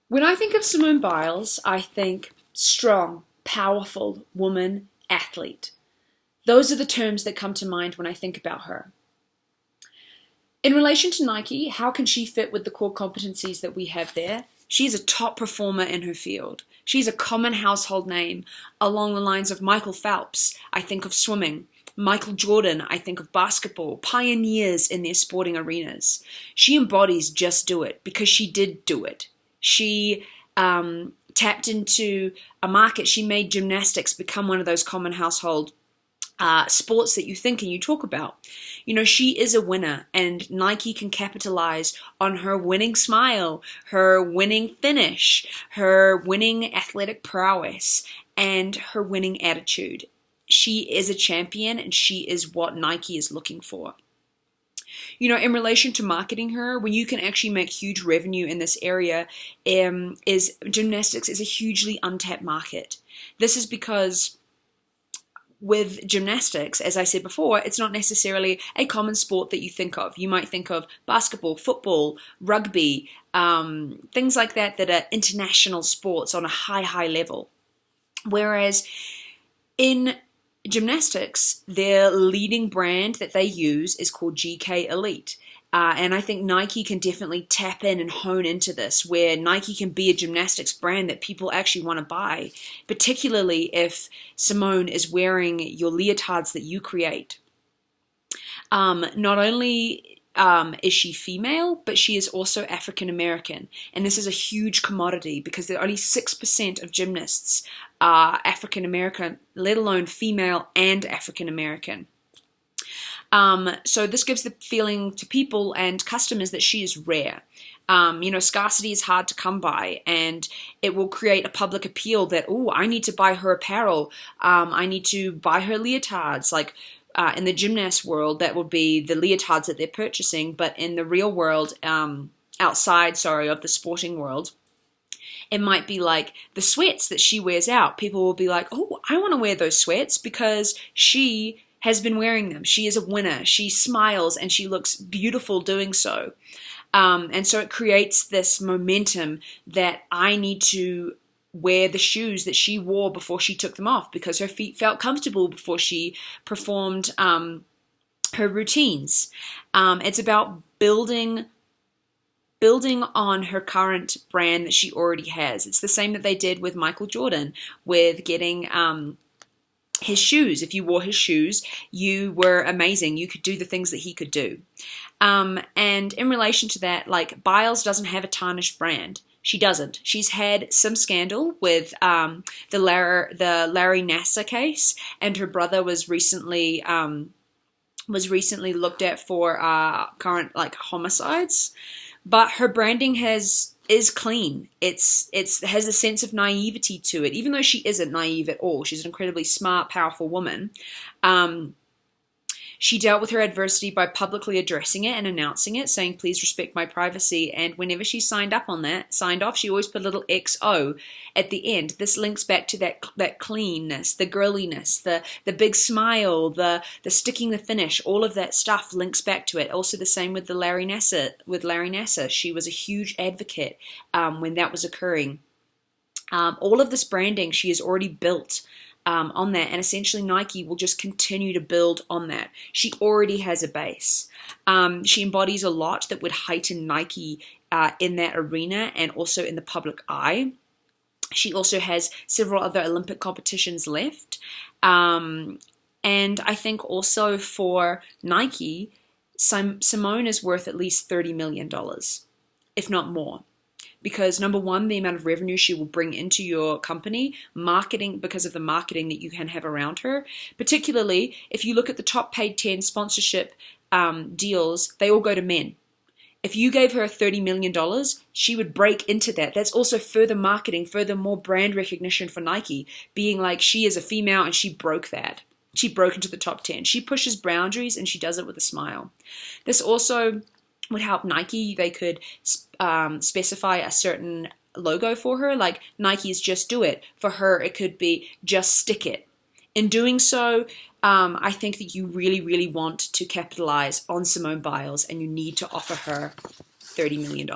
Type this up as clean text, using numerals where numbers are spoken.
When I think of Simone Biles, I think strong, powerful woman, athlete. Those are the terms that come to mind when I think about her. In relation to Nike, how can she fit with the core competencies that we have there? She's a top performer in her field. She's a common household name along the lines of Michael Phelps. I think of swimming. Michael Jordan, I think of basketball, pioneers in their sporting arenas. She embodies just do it because she did do it. She tapped into a market. She made gymnastics become one of those common household sports that you think and you talk about. You know, she is a winner, and Nike can capitalize on her winning smile, her winning finish, her winning athletic prowess, and her winning attitude. She is a champion, and she is what Nike is looking for. You know, in relation to marketing her, when you can actually make huge revenue in this area, is gymnastics is a hugely untapped market. This is because with gymnastics, as I said before, it's not necessarily a common sport that you think of. You might think of basketball, football, rugby, things like that that are international sports on a high level. Whereas in gymnastics, their leading brand that they use is called GK Elite. And I think Nike can definitely tap in and hone into this, where Nike can be a gymnastics brand that people actually want to buy, particularly if Simone is wearing your leotards that you create. Not only is she female, but she is also African American. And this is a huge commodity because there are only 6% of gymnasts are African American, let alone female and African American. So this gives the feeling to people and customers that she is rare. You know, scarcity is hard to come by, and it will create a public appeal that, oh, I need to buy her apparel. I need to buy her leotards. Like in the gymnast world, that would be the leotards that they're purchasing. But in the real world, outside of the sporting world, it might be like the sweats that she wears out. People will be like, oh, I want to wear those sweats because she has been wearing them. She is a winner. She smiles and she looks beautiful doing so. And so it creates this momentum that I need to wear the shoes that she wore before she took them off because her feet felt comfortable before she performed her routines. It's about building on her current brand that she already has. It's the same that they did with Michael Jordan with getting his shoes. If you wore his shoes, you were amazing. You could do the things that he could do. And in relation to that, like Biles doesn't have a tarnished brand. She doesn't. She's had some scandal with the Larry Nassar case, and her brother was recently looked at for current like homicides. But her branding is clean. It has a sense of naivety to it, even though she isn't naive at all. She's an incredibly smart, powerful woman. She dealt with her adversity by publicly addressing it and announcing it, saying, please respect my privacy. And whenever she signed off, she always put a little XO at the end. This links back to that cleanness, the girliness, the big smile, the sticking the finish, all of that stuff links back to it. Also the same with Larry Nassar. She was a huge advocate when that was occurring. All of this branding she has already built on that, and essentially Nike will just continue to build on that. She already has a base. She embodies a lot that would heighten Nike in that arena and also in the public eye. She also has several other Olympic competitions left. And I think also for Nike, Simone is worth at least $30 million, if not more. Because number one, the amount of revenue she will bring into your company, marketing, because of the marketing that you can have around her. Particularly, if you look at the top paid 10 sponsorship deals, they all go to men. If you gave her $30 million, she would break into that. That's also further marketing, further more brand recognition for Nike, being like she is a female and she broke that. She broke into the top 10. She pushes boundaries and she does it with a smile. This also would help Nike. They could specify a certain logo for her, like Nike's Just Do It. For her, it could be Just Stick It. In doing so, I think that you really want to capitalize on Simone Biles, and you need to offer her $30 million.